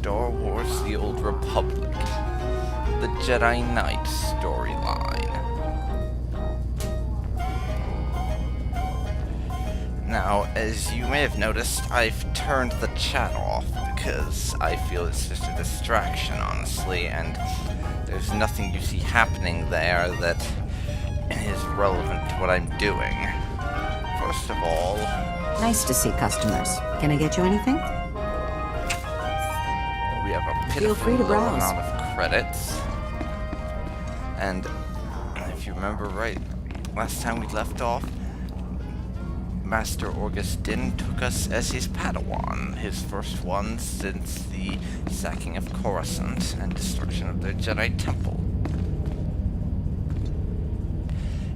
Star Wars: The Old Republic, the Jedi Knight storyline. Now, as you may have noticed, I've turned the chat off because I feel it's just a distraction, honestly, and there's nothing you see happening there that is relevant to what I'm doing. First of all... Nice to see customers. Can I get you anything? We have a Feel free pitiful to low browse. amount of credits. And if you remember right, last time we left off, Master Orgus Din took us as his Padawan, his first one since the sacking of Coruscant and destruction of their Jedi Temple.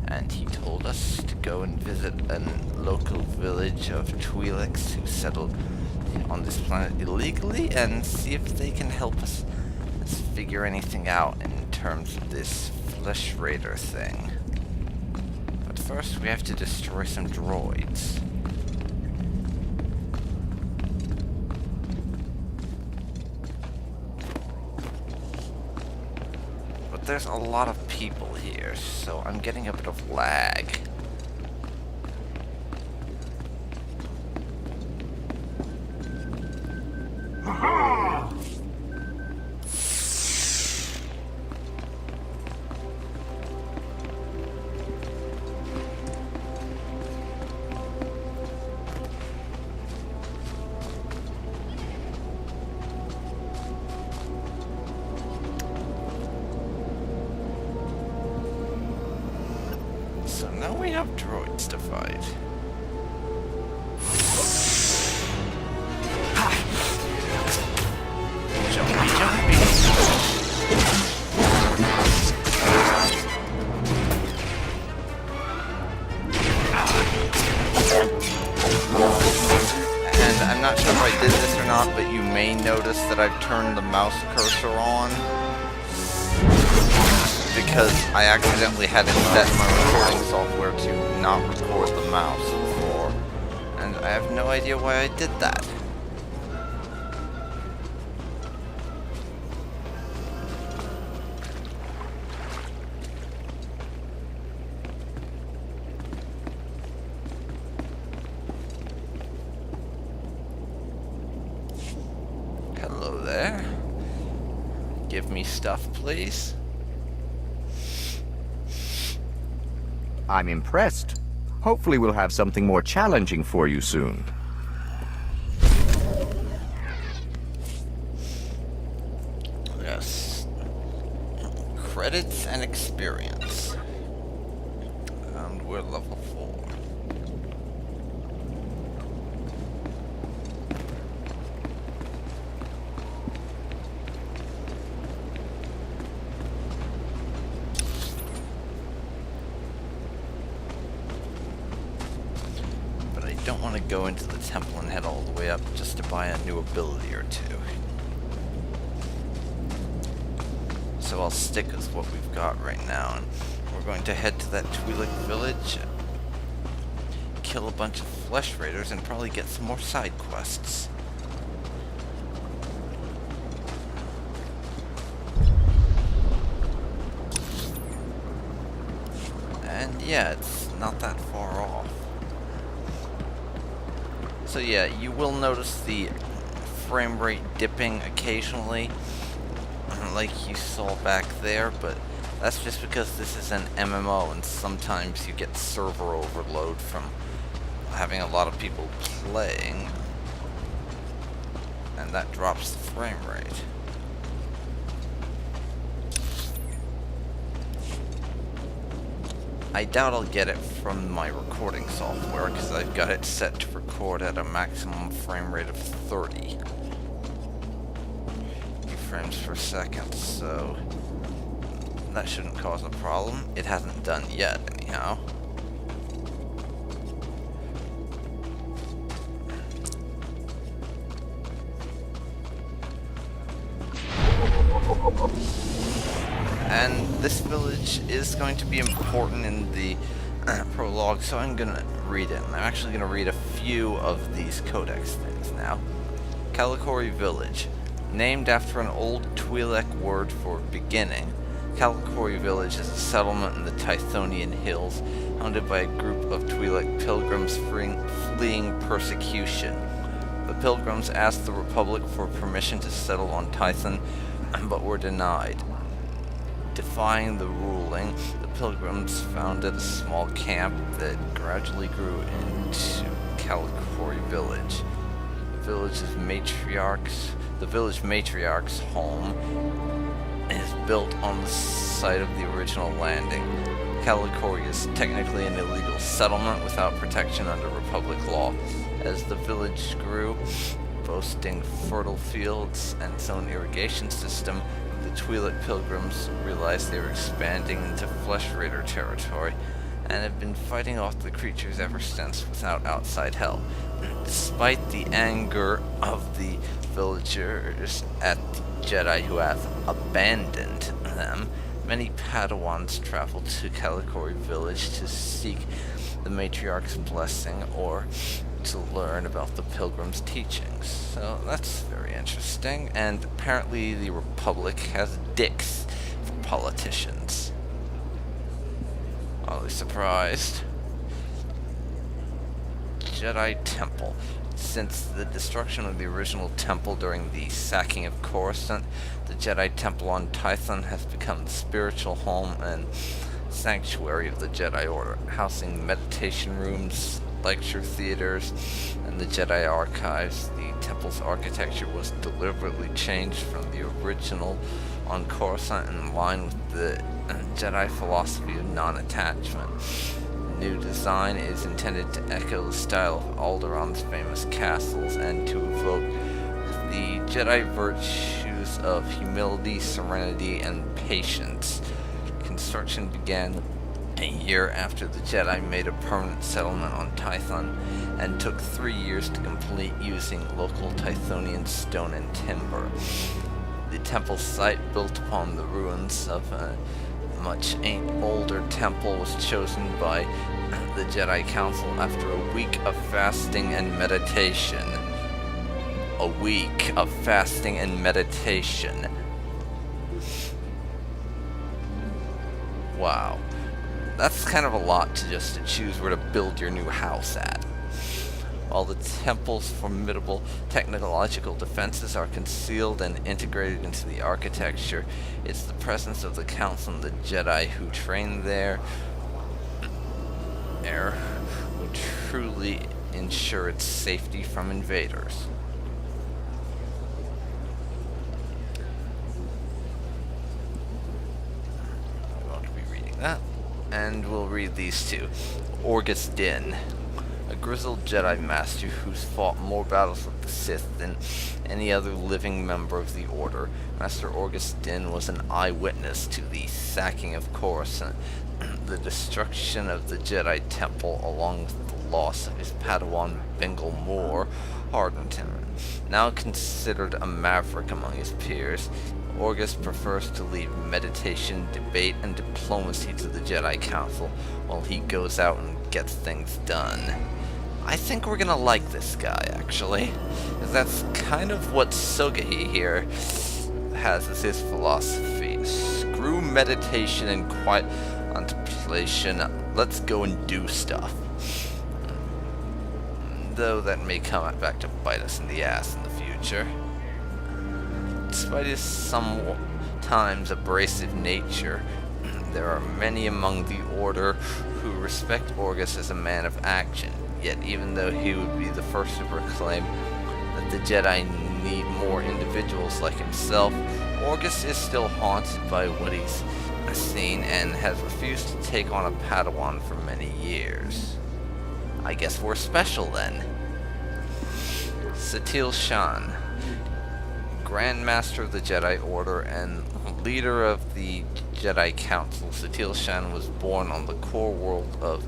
And he told us to go and visit a local village of Twi'leks who settled on this planet illegally and see if they can help us figure anything out in terms of this Flesh Raider thing. But first we have to destroy some droids. But there's a lot of people here, so I'm getting a bit of lag. So now we have droids to fight. Jumpy, jumpy. And I'm not sure if I did this or not, but you may notice that I've turned the mouse cursor on, because I accidentally had it set my recording software to not record the mouse before, and I have no idea why I did that. Hello there. Give me stuff, please. I'm impressed. Hopefully we'll have something more challenging for you soon. Yes. Credits and experience. And we're level 4. I don't want to go into the temple and head all the way up just to buy a new ability or two. So I'll stick with what we've got right now, and we're going to head to that Twi'lek village, kill a bunch of Flesh Raiders, and probably get some more side quests. And yeah, it's not that far off. So yeah, you will notice the frame rate dipping occasionally, like you saw back there, but that's just because this is an MMO and sometimes you get server overload from having a lot of people playing, and that drops the frame rate. I doubt I'll get it from my recording software because I've got it set to record at a maximum frame rate of 30 frames per second, so that shouldn't cause a problem. It hasn't done yet, anyhow. And this village is going to be important in the prologue, so I'm going to read it. And I'm actually going to read a few of these codex things now. Kalikori Village. Named after an old Twi'lek word for beginning, Kalikori Village is a settlement in the Tythonian Hills, founded by a group of Twi'lek pilgrims fleeing persecution. The pilgrims asked the Republic for permission to settle on Tython, but were denied. Defying the ruling, the pilgrims founded a small camp that gradually grew into Kalikori Village. The village matriarch's home is built on the site of the original landing. Kalikori is technically an illegal settlement without protection under Republic law. As the village grew, boasting fertile fields and its own irrigation system, the Twi'lek pilgrims realized they were expanding into Flesh Raider territory and have been fighting off the creatures ever since without outside help. Despite the anger of the villagers at the Jedi who have abandoned them, many Padawans travel to Kalikori Village to seek the matriarch's blessing or to learn about the pilgrims' teachings. So that's very interesting, and apparently the Republic has dicks for politicians. Oddly surprised. Jedi Temple. Since the destruction of the original temple during the sacking of Coruscant, the Jedi Temple on Tython has become the spiritual home and sanctuary of the Jedi Order, housing meditation rooms, lecture theaters, and the Jedi archives. The temple's architecture was deliberately changed from the original on Coruscant in line with the Jedi philosophy of non-attachment. The new design is intended to echo the style of Alderaan's famous castles and to evoke the Jedi virtues of humility, serenity, and patience. Construction began a year after the Jedi made a permanent settlement on Tython, and took 3 years to complete using local Tythonian stone and timber. The temple site, built upon the ruins of a much older temple, was chosen by the Jedi Council after a week of fasting and meditation. A week of fasting and meditation. Wow. That's kind of a lot to choose where to build your new house at. While the temple's formidable technological defenses are concealed and integrated into the architecture, it's the presence of the Council and the Jedi who train there who truly ensure its safety from invaders. I'm going to be reading that. And we'll read these two. Orgus Din, a grizzled Jedi Master who's fought more battles with the Sith than any other living member of the Order. Master Orgus Din was an eyewitness to the sacking of Coruscant, the destruction of the Jedi Temple, along with the loss of his Padawan Bengal Moore, hardened him. Now considered a maverick among his peers, Orgus prefers to leave meditation, debate, and diplomacy to the Jedi Council while he goes out and gets things done. I think we're gonna like this guy, actually. That's kind of what Sogohi here has as his philosophy. Screw meditation and quiet contemplation, let's go and do stuff. Though that may come back to bite us in the ass in the future. Despite his sometimes abrasive nature, there are many among the Order who respect Orgus as a man of action. Yet even though he would be the first to proclaim that the Jedi need more individuals like himself, Orgus is still haunted by what he's seen and has refused to take on a Padawan for many years. I guess we're special then. Satil Shan, Grand Master of the Jedi Order and leader of the Jedi Council. Satil Shan was born on the core world of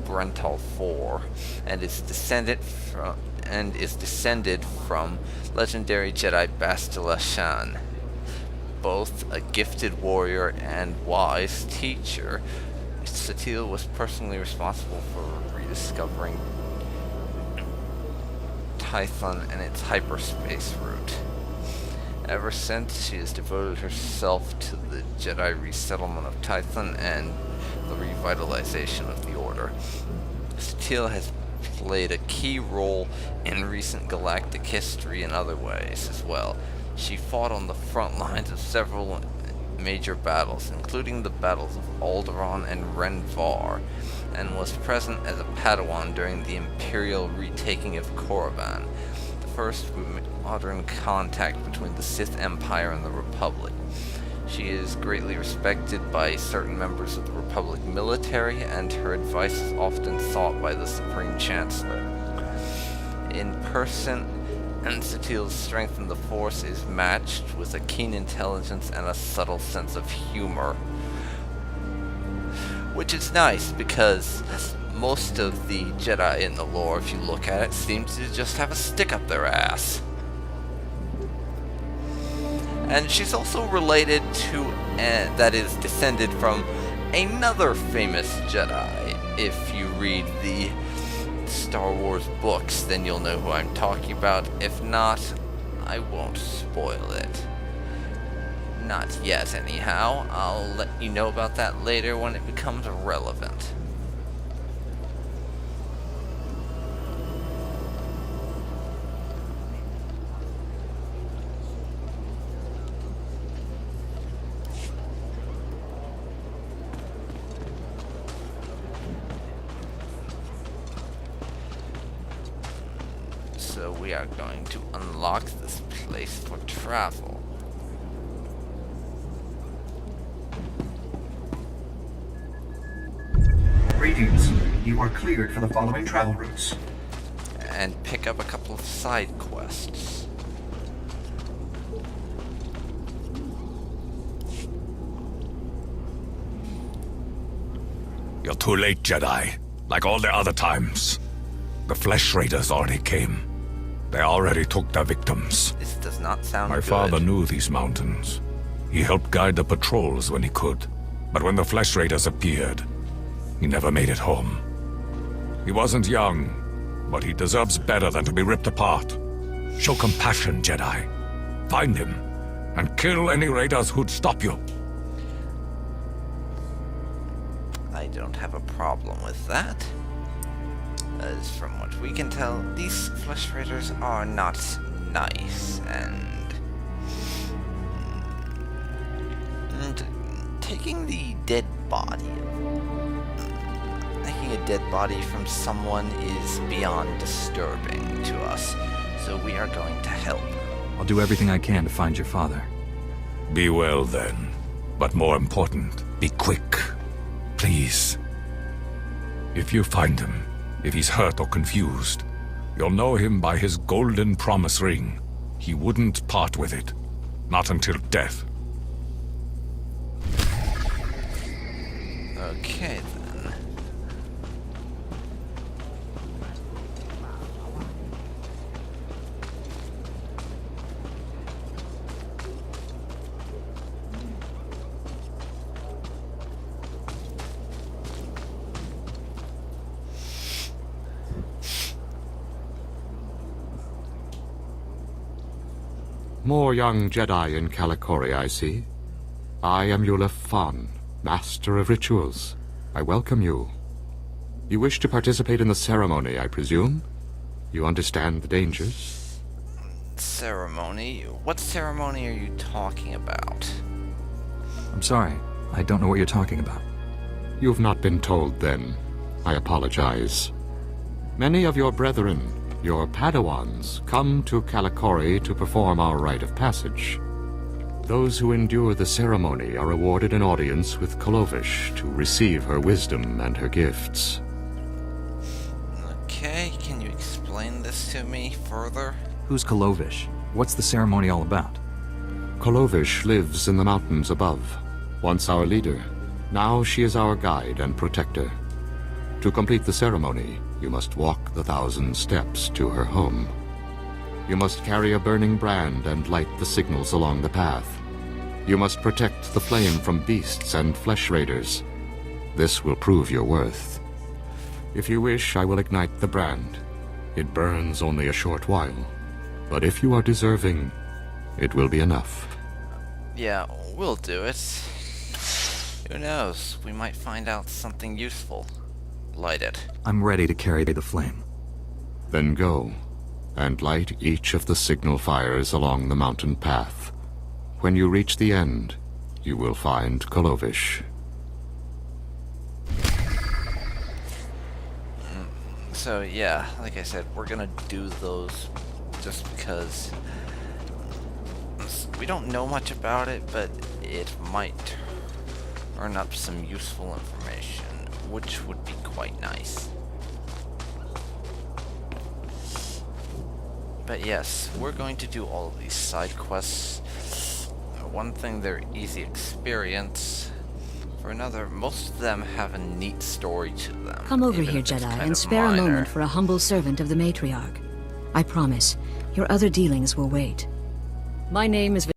Brental IV and is descended from legendary Jedi Bastila Shan. Both a gifted warrior and wise teacher, Satil was personally responsible for rediscovering Tython and its hyperspace route. Ever since, she has devoted herself to the Jedi resettlement of Tython and the revitalization of the Order. Satele has played a key role in recent galactic history in other ways as well. She fought on the front lines of several major battles, including the battles of Alderaan and Renvar, and was present as a Padawan during the Imperial retaking of Korriban, the first modern contact between the Sith Empire and the Republic. She is greatly respected by certain members of the Republic military, and her advice is often sought by the Supreme Chancellor. In person, Satele's strength in the Force is matched with a keen intelligence and a subtle sense of humor. Which is nice, because most of the Jedi in the lore, if you look at it, seem to just have a stick up their ass. And she's also related to, that is descended from another famous Jedi. If you read the Star Wars books, then you'll know who I'm talking about. If not, I won't spoil it. Not yet, anyhow. I'll let you know about that later when it becomes relevant. So we are going to unlock this place for travel. Greetings. You are cleared for the following travel routes. And pick up a couple of side quests. You're too late, Jedi. Like all the other times. The Flesh Raiders already came. They already took their victims. This does not sound My good. father knew these mountains. He helped guide the patrols when he could. But when the Flesh Raiders appeared, he never made it home. He wasn't young, but he deserves better than to be ripped apart. Show compassion, Jedi. Find him, and kill any raiders who'd stop you. I don't have a problem with that. As from what we can tell, these Flesh Raiders are not nice, and taking the dead body, taking a dead body from someone is beyond disturbing to us, so we are going to help. I'll do everything I can to find your father. Be well, then. But more important, be quick. Please. If you find him, if he's hurt or confused, you'll know him by his golden promise ring. He wouldn't part with it. Not until death. Okay, then. More young Jedi in Kalikori, I see. I am Yulef Fan, Master of Rituals. I welcome you. You wish to participate in the ceremony, I presume? You understand the dangers? Ceremony? What ceremony are you talking about? I'm sorry, I don't know what you're talking about. You've not been told, then. I apologize. Many of your brethren, your Padawans, come to Kalikori to perform our rite of passage. Those who endure the ceremony are awarded an audience with Kolovish to receive her wisdom and her gifts. Okay, can you explain this to me further? Who's Kolovish? What's the ceremony all about? Kolovish lives in the mountains above. Once our leader, now she is our guide and protector. To complete the ceremony, you must walk the 1,000 steps to her home. You must carry a burning brand and light the signals along the path. You must protect the flame from beasts and flesh raiders. This will prove your worth. If you wish, I will ignite the brand. It burns only a short while. But if you are deserving, It will be enough. Yeah, we'll do it. Who knows? We might find out something useful. Light it. I'm ready to carry the flame. Then go, and light each of the signal fires along the mountain path. When you reach the end, you will find Kolovish. So yeah, like I said, we're gonna do those just because we don't know much about it, but it might turn up some useful information, which would be quite nice. But yes, we're going to do all of these side quests. One thing, they're easy experience. For another, most of them have a neat story to them. Come over even here, if it's Jedi, kind and of spare a minor. moment for a humble servant of the matriarch. I promise, your other dealings will wait. My name is